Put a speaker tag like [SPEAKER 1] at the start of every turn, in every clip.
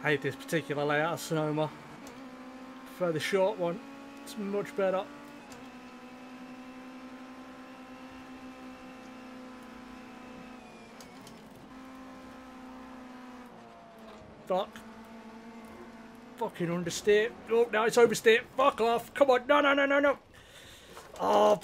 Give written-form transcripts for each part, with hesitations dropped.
[SPEAKER 1] I hate this particular layout of Sonoma. For the short one, it's much better. Fuck. Fucking understeer. Oh, now it's oversteer. Fuck off. Come on. No, no, no, no, no. Oh.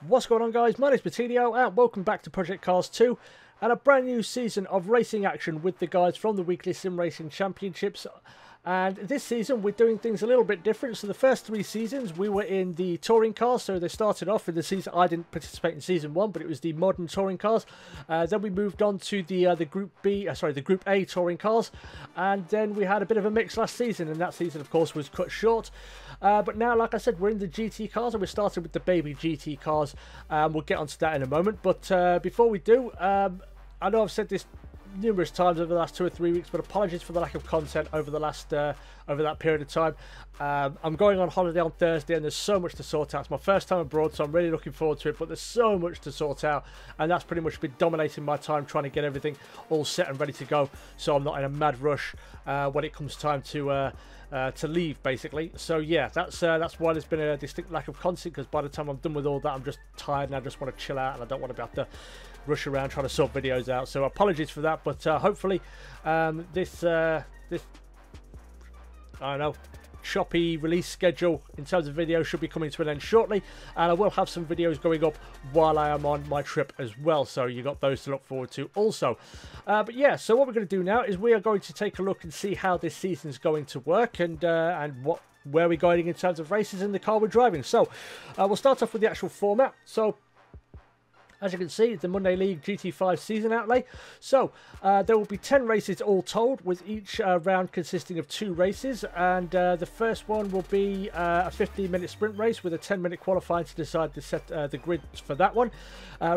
[SPEAKER 1] What's going on, guys? My name's Batilio and welcome back to Project Cars 2 and a brand new season of racing action with the guys from the weekly Sim Racing Championships. And this season we're doing things a little bit different. So the first 3 seasons we were in the touring cars, so they started off in the season. I didn't participate in season 1, but it was the modern touring cars. Then we moved on to the Group A touring cars, and then we had a bit of a mix last season, and that season of course was cut short. But now, like I said, we're in the GT cars, and we're starting with the baby GT cars. We'll get onto that in a moment, but before we do, I know I've said this numerous times over the last 2 or 3 weeks, but apologies for the lack of content over the last over that period of time. I'm going on holiday on Thursday, and there's so much to sort out. It's my first time abroad, so I'm really looking forward to it, but there's so much to sort out, and that's pretty much been dominating my time, trying to get everything all set and ready to go, so I'm not in a mad rush when it comes time to leave, basically. So yeah, that's why there's been a distinct lack of content, because by the time I'm done with all that, I'm just tired and I just want to chill out, and I don't want to be able to rush around trying to sort videos out. So apologies for that, but hopefully this I don't know, choppy release schedule in terms of video should be coming to an end shortly, and I will have some videos going up while I am on my trip as well, so you got those to look forward to also. But yeah, so what we're going to do now is we are going to take a look and see how this season is going to work, and where we're going in terms of races in the car we're driving. So we'll start off with the actual format. So as you can see, it's the Monday League GT5 season outlay. So there will be 10 races all told, with each round consisting of 2 races. And the first one will be a 15-minute sprint race with a 10-minute qualifying to decide the grid for that one.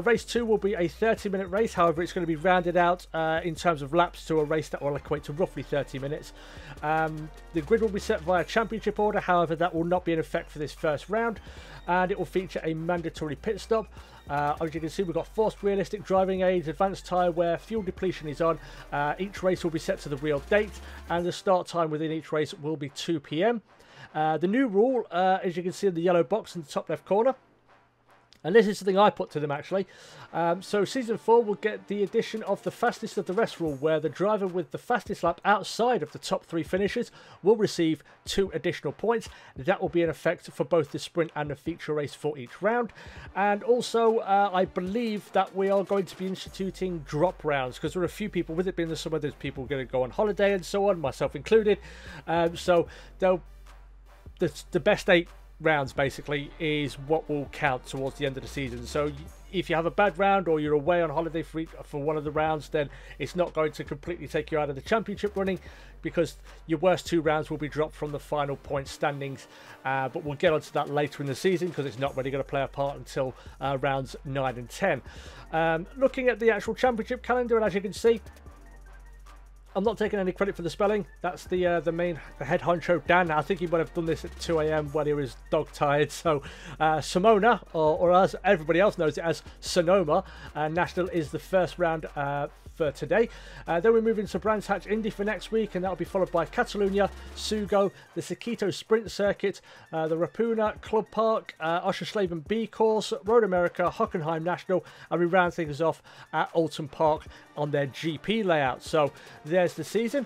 [SPEAKER 1] Race 2 will be a 30-minute race. However, it's going to be rounded out in terms of laps to a race that will equate to roughly 30 minutes. The grid will be set via championship order. However, that will not be in effect for this first round, and it will feature a mandatory pit stop. As you can see, we've got forced realistic driving aids, advanced tyre wear, fuel depletion is on. Each race will be set to the real date, and the start time within each race will be 2 PM. The new rule, as you can see in the yellow box in the top left corner, and this is something I put to them actually. So season 4 will get the addition of the fastest of the rest rule, where the driver with the fastest lap outside of the top 3 finishers will receive 2 additional points. That will be in effect for both the sprint and the feature race for each round. And also I believe that we are going to be instituting drop rounds, because there are a few people, with it being the summer, there's people going to go on holiday and so on, myself included. So the best 8 rounds basically is what will count towards the end of the season. So if you have a bad round, or you're away on holiday for one of the rounds, then it's not going to completely take you out of the championship running, because your worst 2 rounds will be dropped from the final point standings. But we'll get onto that later in the season, because it's not really going to play a part until rounds 9 and 10. Looking at the actual championship calendar, and as you can see, I'm not taking any credit for the spelling. That's the head honcho, Dan. I think he would have done this at 2 AM when he was dog tired. So Sonoma, or as everybody else knows it as Sonoma National, is the first round for today. Then we move into Brands Hatch Indy for next week, and that'll be followed by Catalunya, Sugo, the Sequito Sprint Circuit, the Rapuna Club Park, Oschersleben B Course, Road America, Hockenheim National, and we round things off at Alton Park on their GP layout. So there's the season.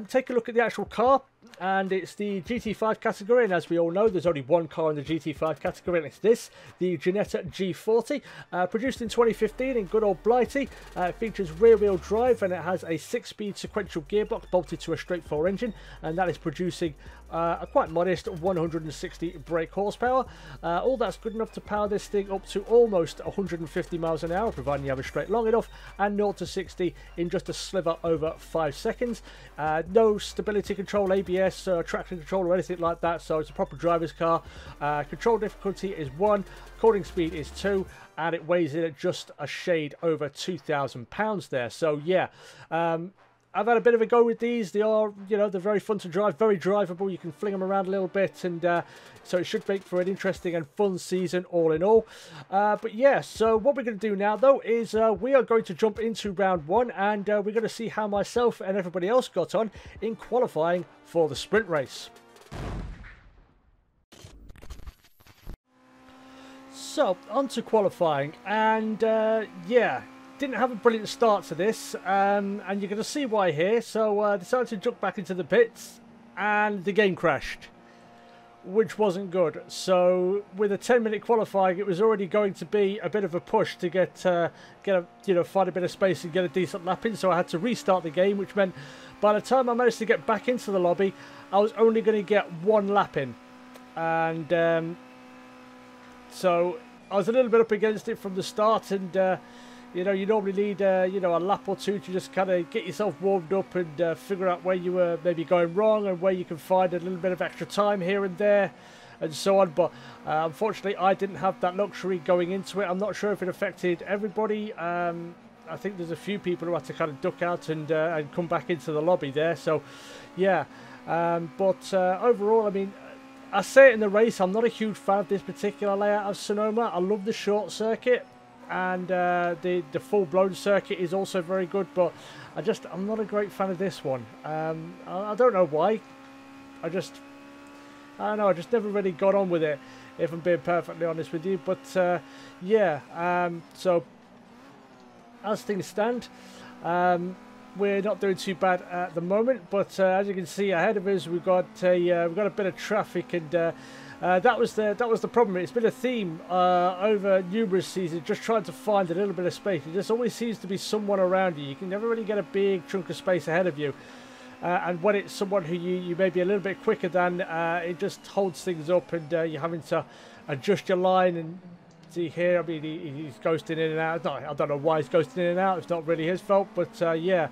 [SPEAKER 1] Take a look at the actual car, and it's the GT5 category, and as we all know, there's only one car in the GT5 category, and it's this, the Ginetta G40, produced in 2015 in good old Blighty. It features rear-wheel drive, and it has a 6-speed sequential gearbox bolted to a straight 4 engine, and that is producing a quite modest 160 brake horsepower. All that's good enough to power this thing up to almost 150 miles an hour, providing you have a straight long enough, and 0 to 60 in just a sliver over 5 seconds. No stability control, ABS, traction control or anything like that, so it's a proper driver's car. Control difficulty is 1, according speed is 2, and it weighs in at just a shade over 2,000 pounds there. So yeah, I've had a bit of a go with these. They are, you know, they're very fun to drive, very drivable. You can fling them around a little bit, and so it should make for an interesting and fun season all in all. But yeah, so what we're going to do now though is we are going to jump into round 1, and we're going to see how myself and everybody else got on in qualifying for the sprint race. So, on to qualifying, and yeah, didn't have a brilliant start to this, and you're going to see why here. So, decided to jump back into the pits, and the game crashed, which wasn't good. So, with a 10-minute qualifying, it was already going to be a bit of a push to get a, you know, find a bit of space and get a decent lap in. So, I had to restart the game, which meant by the time I managed to get back into the lobby, I was only going to get 1 lap in, and so I was a little bit up against it from the start, and you know, you normally need you know, a lap or two to just kind of get yourself warmed up and figure out where you were maybe going wrong and where you can find a little bit of extra time here and there and so on. But unfortunately, I didn't have that luxury going into it. I'm not sure if it affected everybody. I think there's a few people who had to kind of duck out and come back into the lobby there. So yeah, but overall, I mean, I say it in the race, I'm not a huge fan of this particular layout of Sonoma. I love the short circuit, and the full-blown circuit is also very good, but I'm not a great fan of this one. I don't know why. I don't know, I just never really got on with it, if I'm being perfectly honest with you. But yeah, so as things stand, we're not doing too bad at the moment, but as you can see ahead of us, we've got a bit of traffic, and that was the problem. It's been a theme over numerous seasons, just trying to find a little bit of space. There just always seems to be someone around you. You can never really get a big chunk of space ahead of you, and when it's someone who you may be a little bit quicker than, it just holds things up, and you're having to adjust your line. And see here, I mean, he's ghosting in and out. No, I don't know why he's ghosting in and out. It's not really his fault, but yeah,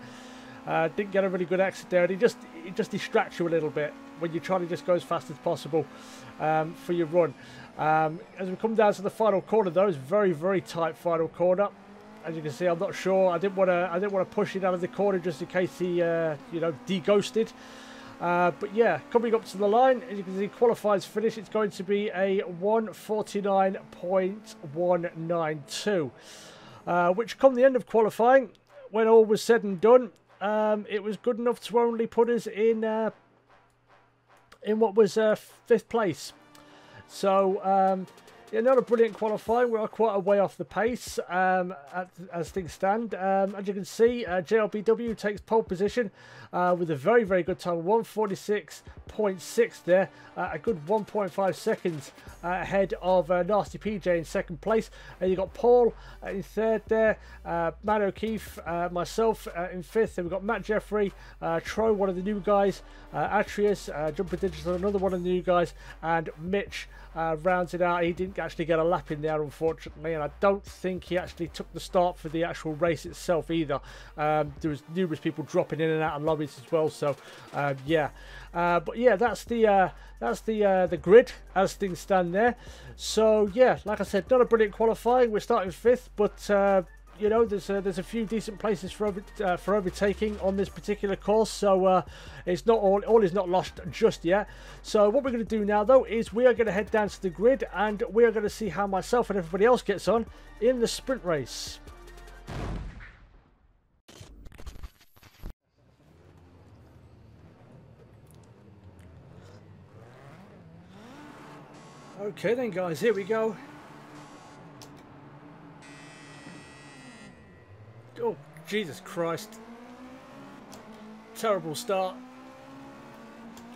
[SPEAKER 1] didn't get a really good exit there, and it just distracts you a little bit when you're trying to just go as fast as possible for your run. As we come down to the final corner, though, it's very, very tight final corner. As you can see, I'm not sure. I didn't want to push it out of the corner just in case he, you know, de-ghosted. But yeah, coming up to the line, as you can see, qualifies finish. It's going to be a 1:49.192, which come the end of qualifying, when all was said and done, it was good enough to only put us in what was 5th place. So yeah, not a brilliant qualifying. We are quite a way off the pace as things stand. As you can see, JLBW takes pole position with a very, very good time, 1:46.6 there. A good 1.5 seconds ahead of Nasty PJ in 2nd place. And you've got Paul in 3rd there, Matt O'Keefe, myself in 5th. Then we've got Matt Jeffrey, Troy, one of the new guys, Atrius, Jumper Digital, another one of the new guys, and Mitch rounds it out. He didn't actually get a lap in there, unfortunately, and I don't think he actually took the start for the actual race itself either. There was numerous people dropping in and out of lobbies as well, so yeah. But yeah, that's the grid as things stand there. So yeah, like I said, not a brilliant qualifying. We're starting 5th, but you know, there's a few decent places for overtaking on this particular course, so it's not all is not lost just yet. So what we're going to do now, though, is we are going to head down to the grid, and we are going to see how myself and everybody else gets on in the sprint race. Okay then, guys, here we go. Oh, Jesus Christ. Terrible start.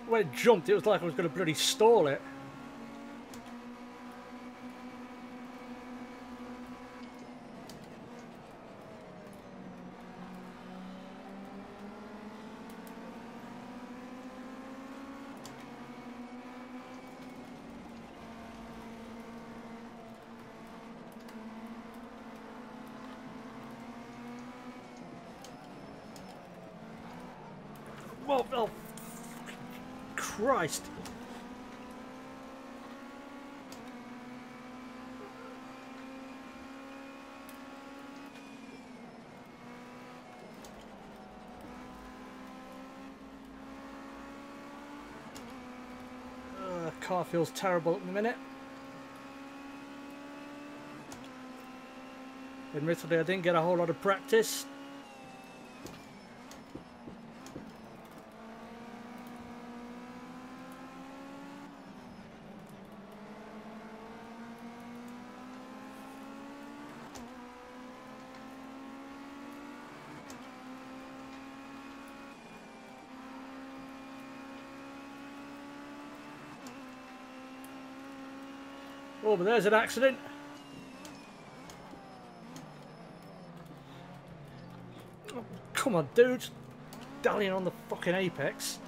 [SPEAKER 1] When it jumped, it was like I was going to bloody stall it. Oh, oh Christ. Car feels terrible at the minute. Admittedly, I didn't get a whole lot of practice. Oh, but there's an accident. Oh, come on, dude. Dallying on the fucking apex.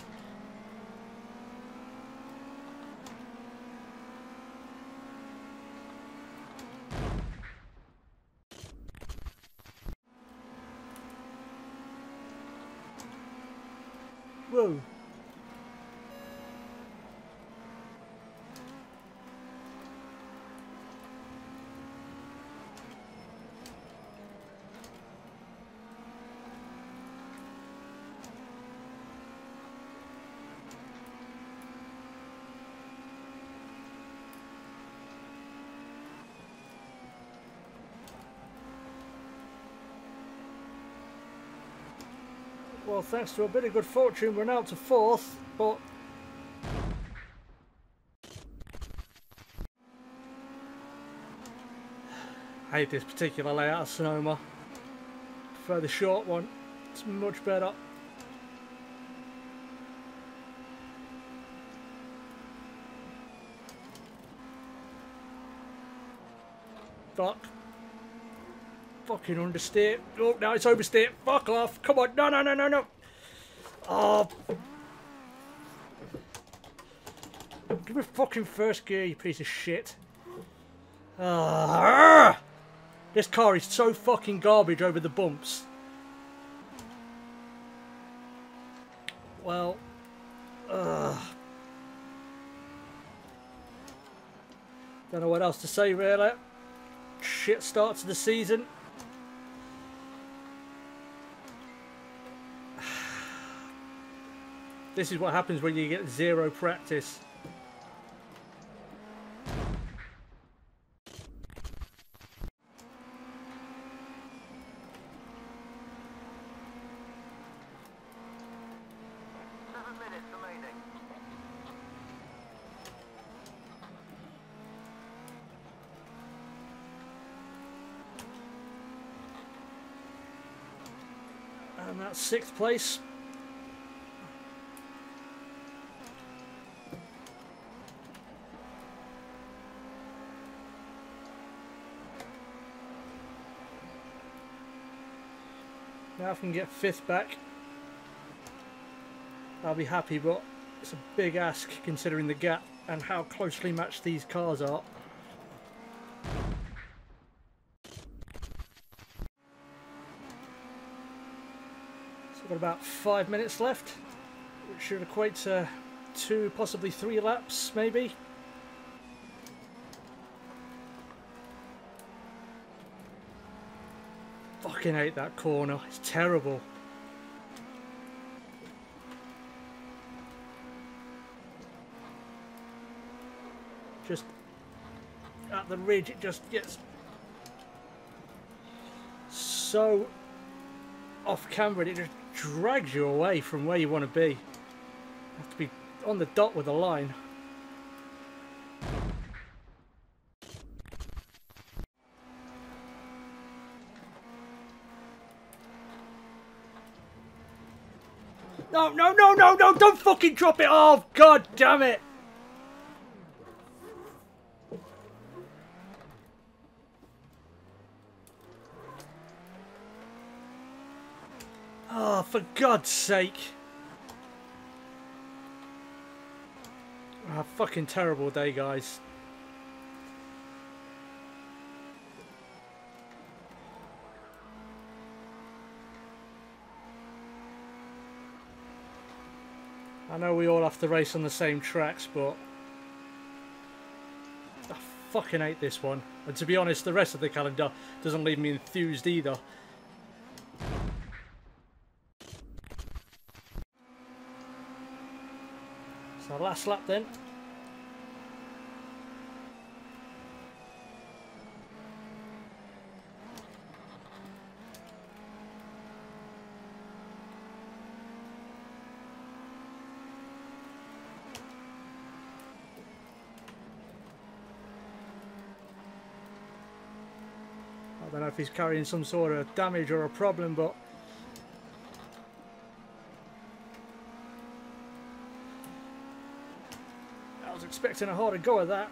[SPEAKER 1] Whoa. Well, thanks to a bit of good fortune, we're now to 4th, but I hate this particular layout of Sonoma. Prefer the short one. It's much better. Fuck. Fucking understeer. Oh, now it's oversteer. Fuck off. Come on. No, no, no, no, no. Oh. Give me fucking first gear, you piece of shit. This car is so fucking garbage over the bumps. Well. Don't know what else to say, really. Shit start to the season. This is what happens when you get 0 practice. And that's 6th place. Now if I can get 5th back, I'll be happy, but it's a big ask considering the gap and how closely matched these cars are. So I've got about 5 minutes left, which should equate to 2, possibly 3 laps, maybe. Fucking hate that corner, it's terrible. Just at the ridge, it just gets so off camber and it just drags you away from where you want to be. You have to be on the dot with the line. No, no, no, no, no, don't fucking drop it off! God damn it! Oh, for God's sake. Oh, fucking terrible day, guys. I know we all have to race on the same tracks, but I fucking hate this one. And to be honest, the rest of the calendar doesn't leave me enthused either. So last lap then. I don't know if he's carrying some sort of damage or a problem, but I was expecting a harder go at that.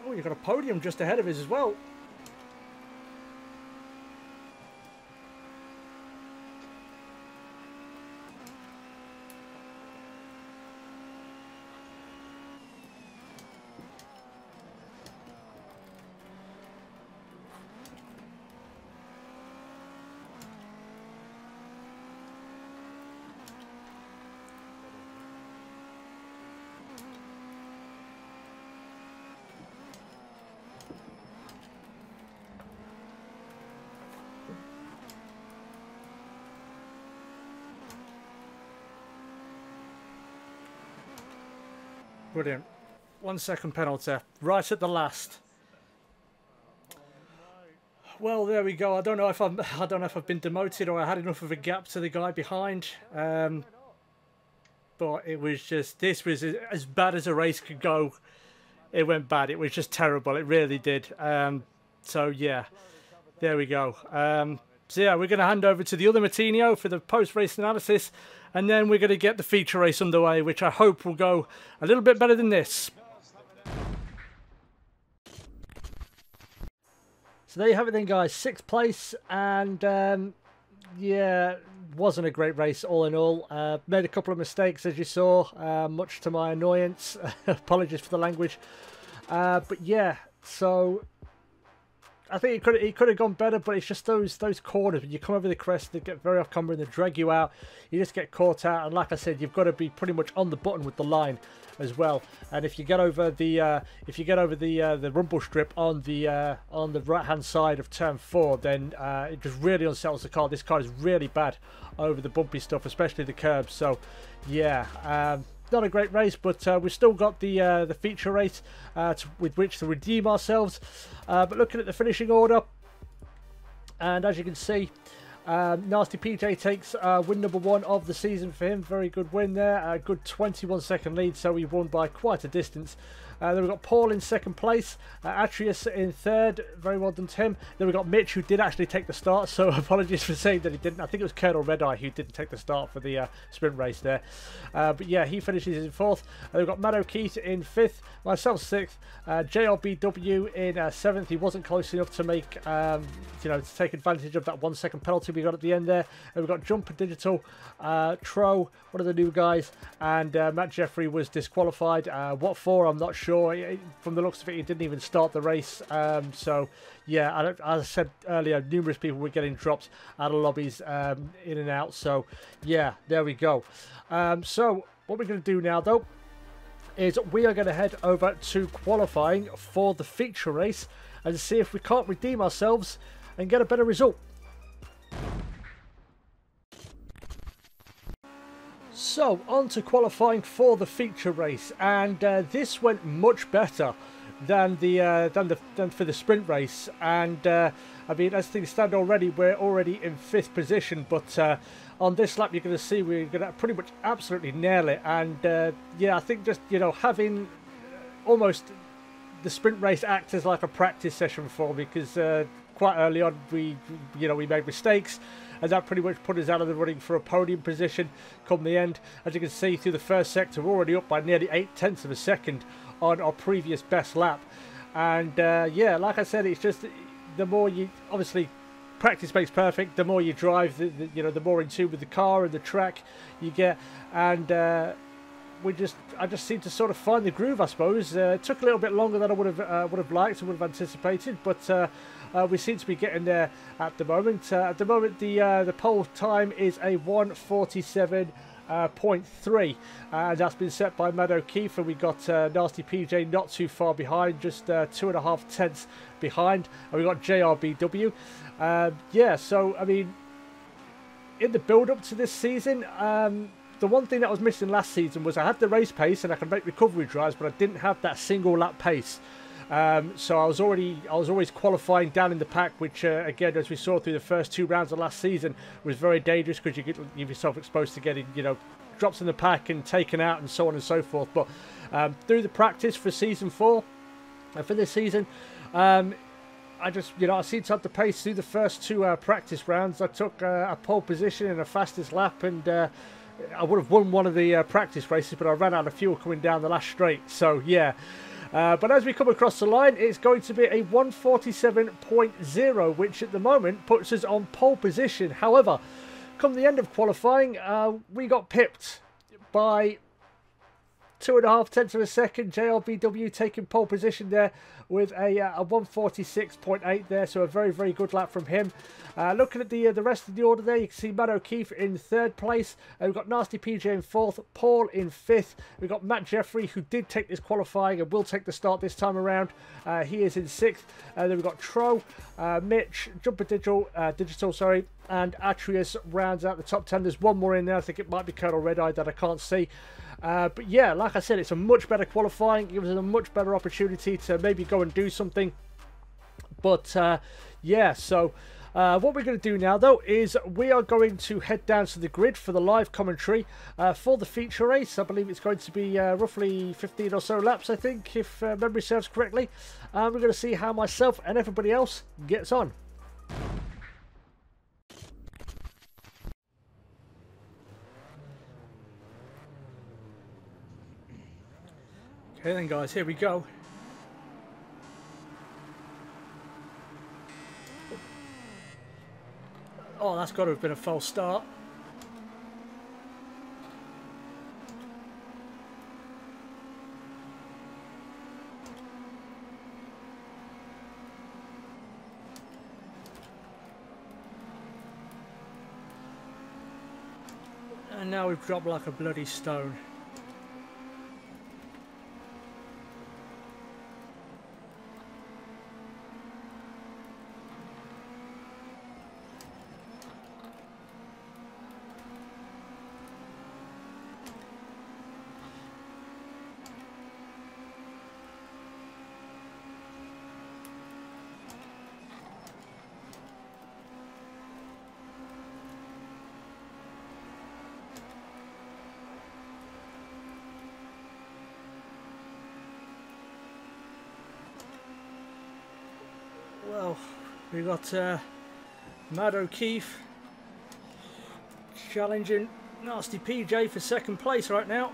[SPEAKER 1] Oh, you've got a podium just ahead of us as well. Brilliant. 1 second penalty right at the last. Well, there we go. I don't know if I've been demoted or I had enough of a gap to the guy behind. But it was just, this was as bad as a race could go. It went bad. It was just terrible. It really did. So yeah, there we go. So yeah, we're going to hand over to the other Matinho for the post-race analysis, and then we're going to get the feature race underway, which I hope will go a little bit better than this. So there you have it then, guys. 6th place, and yeah, wasn't a great race all in all. Made a couple of mistakes, as you saw, much to my annoyance. Apologies for the language. But yeah, so I think it could have gone better, but it's just those corners when you come over the crest, they get very off camber and they drag you out. You just get caught out, and like I said, you've got to be pretty much on the button with the line as well. And if you get over the rumble strip on the right hand side of turn 4, then it just really unsettles the car. This car is really bad over the bumpy stuff, especially the curbs. So yeah, not a great race, but we've still got the feature race with which to redeem ourselves. But looking at the finishing order, and as you can see, Nasty PJ takes win number 1 of the season for him. Very good win there. A good 21-second lead, so he won by quite a distance. Then we've got Paul in 2nd place, Atreus in 3rd, very well done to him. Then we've got Mitch, who did actually take the start, so apologies for saying that he didn't. I think it was Colonel Redeye who didn't take the start for the sprint race there. But yeah, he finishes in 4th. We've got Matt O'Keefe in 5th, myself 6th, JRBW in 7th. He wasn't close enough to make, to take advantage of that 1 second penalty we got at the end there. And we've got Jumper Digital, Tro, one of the new guys, and Matt Jeffrey was disqualified. What for, I'm not sure. From the looks of it, he didn't even start the race. So yeah, as I said earlier, numerous people were getting dropped out of lobbies in and out. So yeah, there we go. So what we're going to do now, though, is we are going to head over to qualifying for the feature race and see if we can't redeem ourselves and get a better result. So on to qualifying for the feature race, and this went much better than for the sprint race. And I mean, as things stand already, we're already in 5th position, but on this lap you're going to see we're going to pretty much absolutely nail it. And yeah, I think just having almost the sprint race act as like a practice session for me, because quite early on we made mistakes, and that pretty much put us out of the running for a podium position come the end. As you can see through the first sector, we're already up by nearly 0.8 of a second on our previous best lap. And yeah, like I said, it's just the more you, obviously practice makes perfect. The more you drive, the more in tune with the car and the track you get. And I just seem to sort of find the groove, I suppose. It took a little bit longer than I would have liked and would have anticipated, but we seem to be getting there at the moment. At the moment, the pole time is a 1:47.3, and that's been set by Matt O'Keefe, and we got Nasty PJ not too far behind, just 2.5 tenths behind, and we got JRBW. Yeah, so I mean, in the build-up to this season, the one thing that I was missing last season was I had the race pace and I could make recovery drives, but I didn't have that single lap pace. So I was always qualifying down in the pack, which again, as we saw through the first 2 rounds of last season, was very dangerous because you get yourself exposed to getting drops in the pack and taken out and so on and so forth. But through the practice for season 4 and for this season, I just I seemed to have the pace through the first 2 practice rounds. I took a pole position in the fastest lap, and I would have won one of the practice races, but I ran out of fuel coming down the last straight. So yeah. But as we come across the line, it's going to be a 1:47.0, which at the moment puts us on pole position. However, come the end of qualifying, we got pipped by 2.5 tenths of a second. JRBW taking pole position there with a 1:46.8 there, so a very, very good lap from him. Looking at the rest of the order there, you can see Matt O'Keefe in 3rd place. We've got Nasty PJ in 4th, Paul in 5th. We've got Matt Jeffrey, who did take this qualifying and will take the start this time around. He is in 6th. Then we've got Tro, Mitch, Jumper Digital, and Atrius rounds out the top 10. There's one more in there. I think it might be Colonel Red Eye that I can't see. But yeah, like I said, it's a much better qualifying. It gives us a much better opportunity to maybe go and do something. But yeah, so what we're going to do now, though, is we are going to head down to the grid for the live commentary for the feature race. I believe it's going to be roughly 15 or so laps, I think, if memory serves correctly. We're going to see how myself and everybody else gets on. Okay then, guys, here we go. Oh, that's got to have been a false start. And now we've dropped like a bloody stone. Well, we got Matt O'Keefe challenging Nasty PJ for 2nd place right now.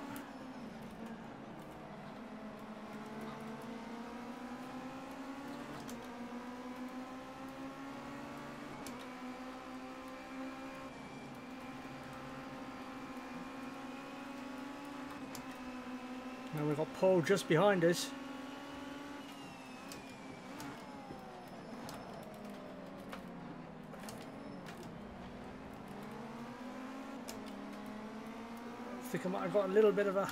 [SPEAKER 1] Now we've got Paul just behind us. I think I might have got a little bit of a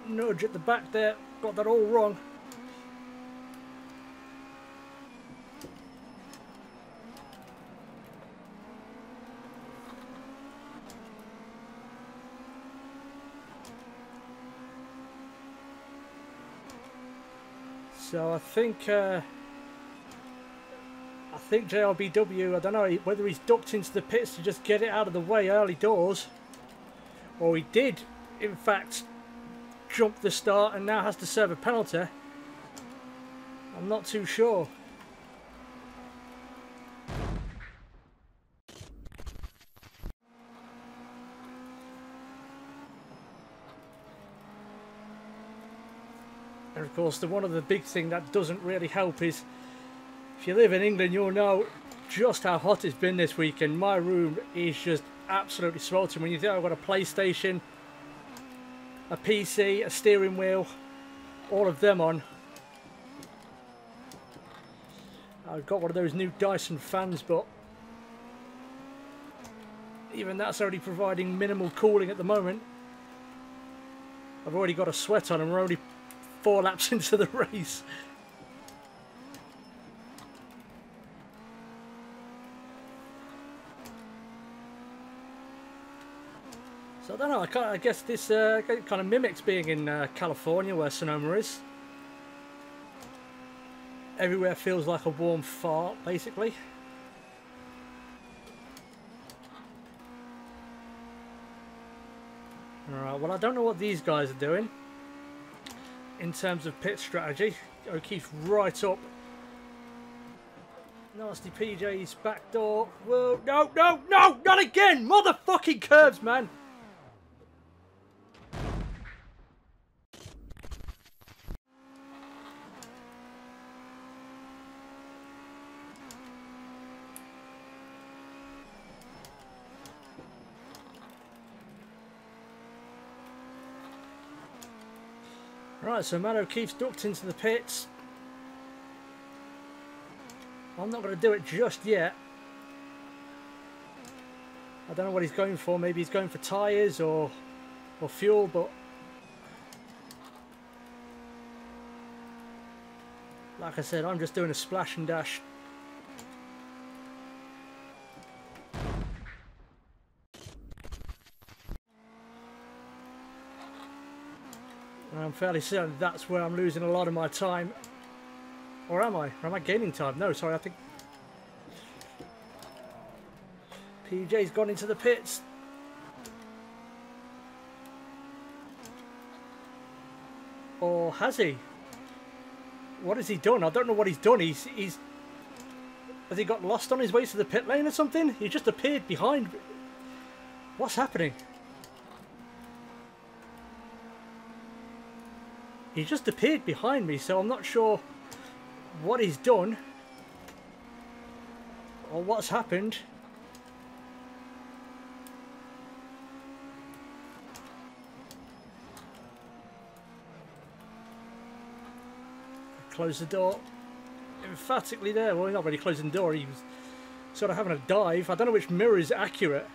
[SPEAKER 1] nudge at the back there, got that all wrong. So I think JRBW, I don't know whether he's ducked into the pits to just get it out of the way early doors, or he did, in fact, jump the start and now has to serve a penalty. I'm not too sure. course, one of the big thing that doesn't really help is, if you live in England, you'll know just how hot it's been this weekend. My room is just absolutely sweltering. When you think I've got a PlayStation, a PC, a steering wheel, all of them on. I've got one of those new Dyson fans, but even that's only providing minimal cooling at the moment. I've already got a sweat on and we're only 4 laps into the race. So I don't know, I guess this kind of mimics being in California, where Sonoma is. Everywhere feels like a warm fart, basically. Alright, well, I don't know what these guys are doing in terms of pit strategy. O'Keefe right up. Nasty PJ's back door. Whoa, no, no, no, not again! Motherfucking curves, man! Right, so Matt O'Keefe's ducked into the pits. I'm not going to do it just yet. I don't know what he's going for. Maybe he's going for tyres or fuel, but like I said, I'm just doing a splash and dash. And I'm fairly certain that's where I'm losing a lot of my time. Or am I? Or am I gaining time? No, sorry, I think PJ's gone into the pits. Or has he? What has he done? I don't know what he's done. Has he got lost on his way to the pit lane or something? He just appeared behind. What's happening? He just appeared behind me, so I'm not sure what he's done or what's happened. Close the door emphatically there. Well, he's not really closing the door, he was sort of having a dive. I don't know which mirror is accurate.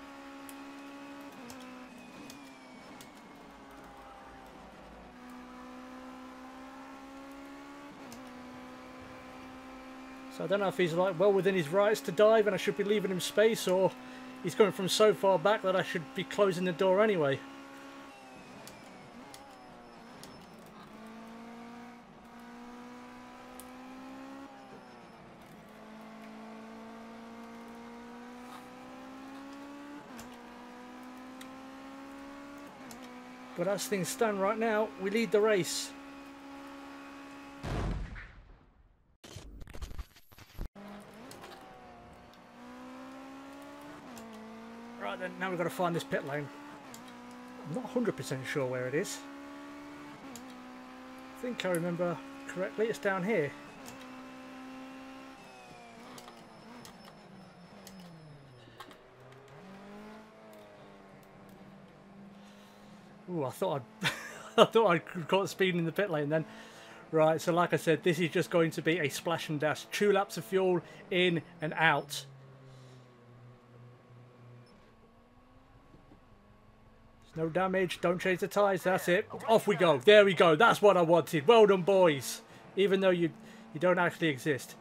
[SPEAKER 1] So I don't know if he's like well within his rights to dive and I should be leaving him space, or he's coming from so far back that I should be closing the door anyway. But as things stand right now, we lead the race. Right then, now we've got to find this pit lane. I'm not 100% sure where it is. I think I remember correctly, it's down here. Ooh, I thought I'd caught speed in the pit lane then. Right, so like I said, this is just going to be a splash and dash. 2 laps of fuel in and out. There's no damage, don't change the tyres, that's it. Off we go, there we go, that's what I wanted. Well done, boys. Even though you don't actually exist.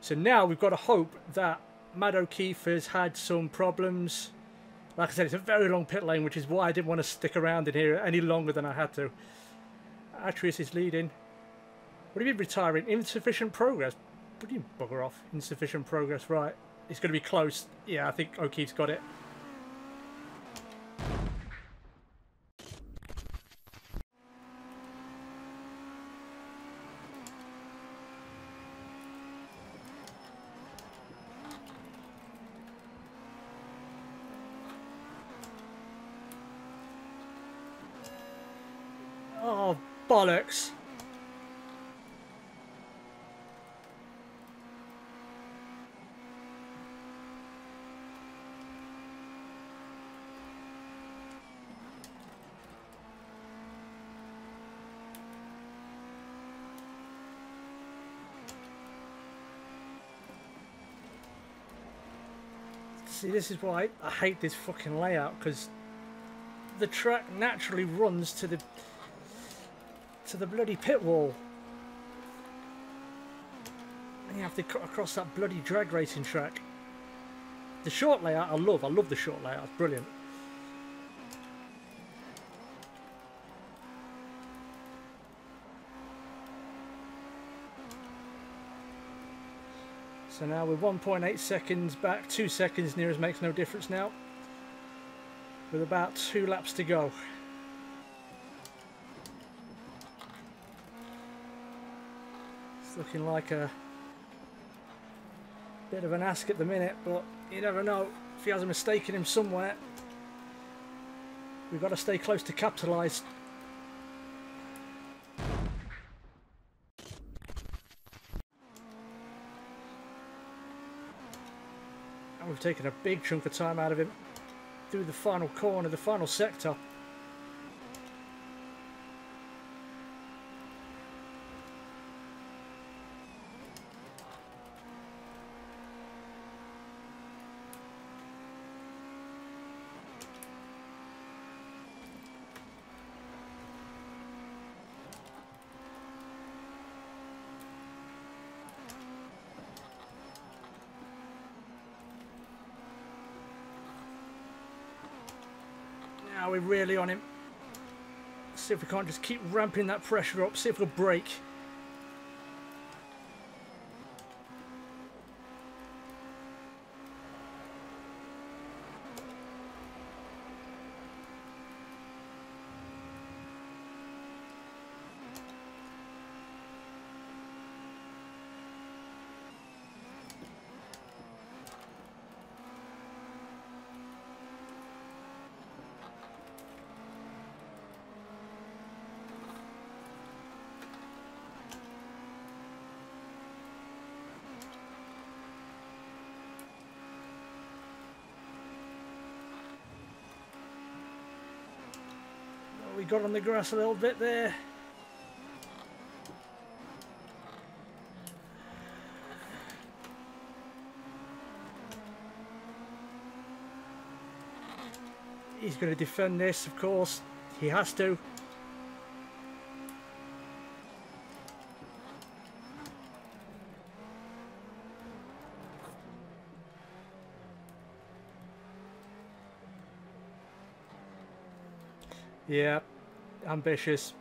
[SPEAKER 1] So now we've got to hope that Matt O'Keefe has had some problems. Like I said, it's a very long pit lane, which is why I didn't want to stick around in here any longer than I had to. Atreus is leading. What do you mean retiring? Insufficient progress? What do you bugger off? Insufficient progress, right. It's going to be close. Yeah, I think O'Keefe's got it. Oh, bollocks. See, this is why I hate this fucking layout, because the track naturally runs to the bloody pit wall. And you have to cut across that bloody drag racing track. The short layout I love the short layout, it's brilliant. So now we're 1.8 seconds back, 2 seconds near us makes no difference now. With about 2 laps to go. It's looking like a bit of an ask at the minute, but you never know if he has a mistake in him somewhere. We've got to stay close to capitalise. And we've taken a big chunk of time out of him through the final corner, the final sector. Now we're really on him. See if we can't just keep ramping that pressure up, see if we'll break. We got on the grass a little bit there. He's going to defend this, of course. He has to. Yeah, ambitious.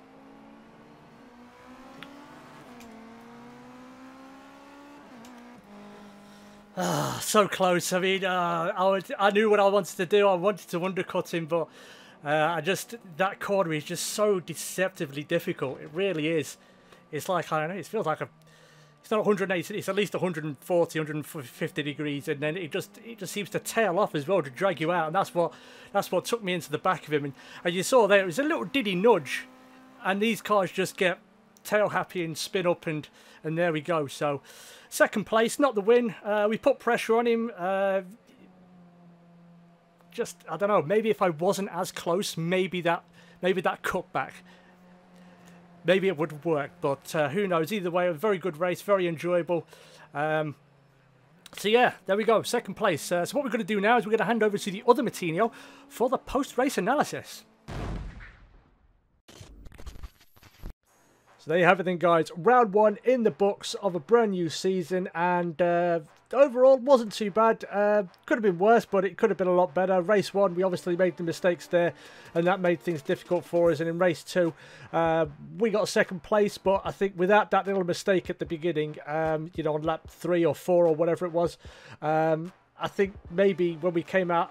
[SPEAKER 1] Ah, so close. I mean, I knew what I wanted to do. I wanted to undercut him, but that corner is just so deceptively difficult. It really is. It's like, I don't know, it feels like it's not 180, it's at least 140, 150 degrees, and then it just seems to tail off as well to drag you out, and that's what took me into the back of him. And as you saw there, it was a little diddy nudge, and these cars just get tail happy and spin up, and there we go. So second place, not the win. We put pressure on him. Just, I don't know, maybe if I wasn't as close, maybe that cutback, maybe it would work, but who knows. Either way, a very good race, very enjoyable. So yeah, there we go, second place. So what we're going to do now is we're going to hand over to the other Matinho for the post-race analysis. So there you have it then, guys. Round 1 in the books of a brand new season, and overall wasn't too bad. Could have been worse, but it could have been a lot better. Race 1, we obviously made the mistakes there, and that made things difficult for us. And in race 2, we got second place, but I think without that little mistake at the beginning, you know, on lap 3 or 4 or whatever it was, I think maybe when we came out,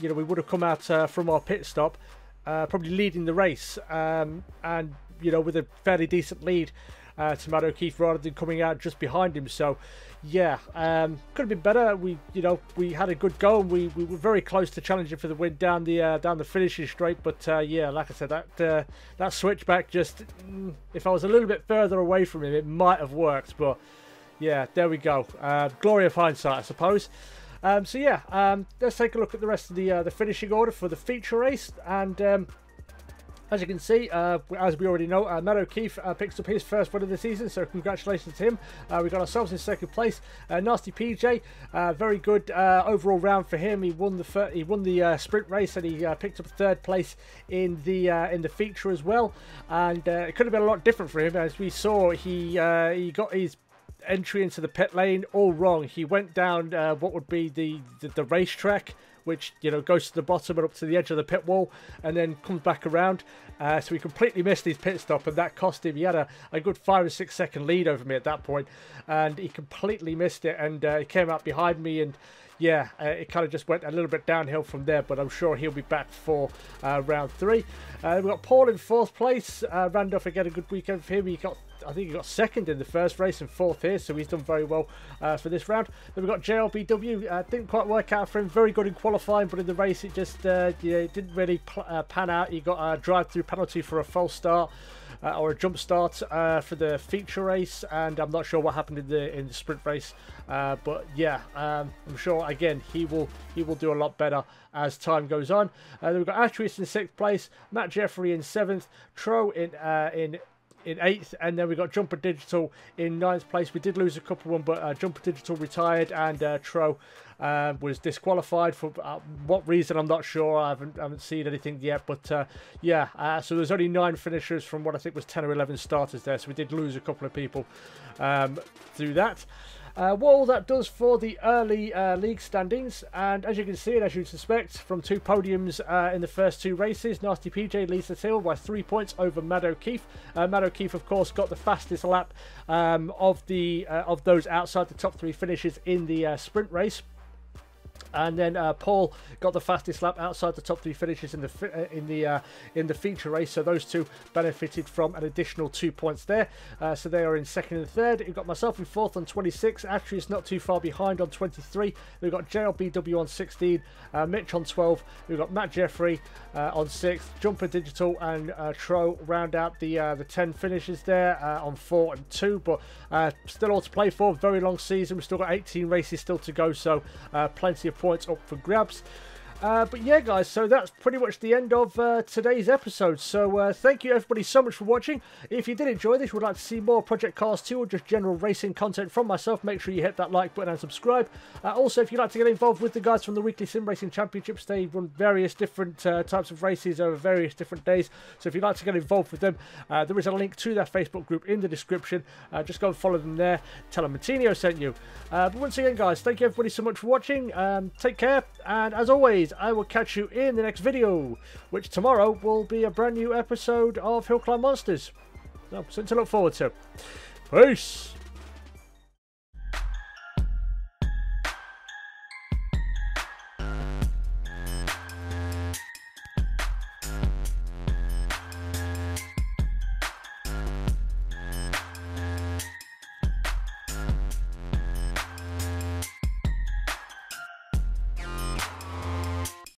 [SPEAKER 1] you know, we would have come out from our pit stop, probably leading the race, and you know, with a fairly decent lead to Matt O'Keefe rather than coming out just behind him. So yeah, could have been better. We had a good go, and we were very close to challenging for the win down the finishing straight. But yeah, like I said, that switchback, just if I was a little bit further away from him, it might have worked. But yeah, there we go. Glory of hindsight, I suppose. So yeah, let's take a look at the rest of the finishing order for the feature race. And As you can see, as we already know, Matt O'Keefe picks up his first win of the season, so congratulations to him. We got ourselves in second place. Nasty PJ, very good overall round for him. He won the sprint race, and he picked up third place in the feature as well. And it could have been a lot different for him, as we saw. He got his entry into the pit lane all wrong. He went down what would be the racetrack, which, you know, goes to the bottom and up to the edge of the pit wall, and then comes back around. So he completely missed his pit stop, and that cost him. He had a good 5 or 6 second lead over me at that point, and he completely missed it, and he came out behind me, and yeah, it kind of just went a little bit downhill from there, but I'm sure he'll be back for round 3. We've got Paul in 4th place. Randolph, again, a good weekend for him. I think he got 2nd in the first race and 4th here, so he's done very well for this round. Then we've got JLBW. Didn't quite work out for him. Very good in qualifying, but in the race it just yeah, it didn't really pan out. He got a drive-through penalty for a false start. Or a jump start for the feature race, and I'm not sure what happened in the sprint race, but yeah, I'm sure again he will do a lot better as time goes on. Then we've got Atreus in 6th place, Matt Jeffrey in 7th, Tro in 8th, and then we got Jumper Digital in 9th place. We did lose a couple of them, but Jumper Digital retired, and Tro was disqualified for what reason I'm not sure. I haven't seen anything yet, but yeah, so there's only 9 finishers from what I think was 10 or 11 starters there, so we did lose a couple of people through that. What all that does for the early league standings, and as you can see, and as you'd suspect, from 2 podiums in the first 2 races, Nasty PJ leads the table by 3 points over Matt O'Keefe. Matt O'Keefe, of course, got the fastest lap of those outside the top 3 finishes in the sprint race. And then Paul got the fastest lap outside the top 3 finishes in the feature race. So those two benefited from an additional 2 points there. So they are in 2nd and 3rd. You've got myself in 4th on 26. Atreus not too far behind on 23. We've got JLBW on 16. Mitch on 12. We've got Matt Jeffrey on 6th. Jumper Digital and Tro round out the 10 finishes there on 4 and 2. But still all to play for. Very long season. We've still got 18 races still to go. So plenty of points up for grabs. But yeah, guys, so that's pretty much the end of today's episode. So thank you everybody so much for watching. If you did enjoy this, would like to see more Project Cars 2 or just general racing content from myself, make sure you hit that like button and subscribe. Also, if you'd like to get involved with the guys from the Weekly Sim Racing Championships, they run various different types of races over various different days. So if you'd like to get involved with them, there is a link to their Facebook group in the description. Just go and follow them there. Tell them Martinio sent you. But once again, guys, thank you everybody so much for watching. Take care, and as always, I will catch you in the next video, which tomorrow will be a brand new episode of Hill Climb Monsters. So, something to look forward to. Peace!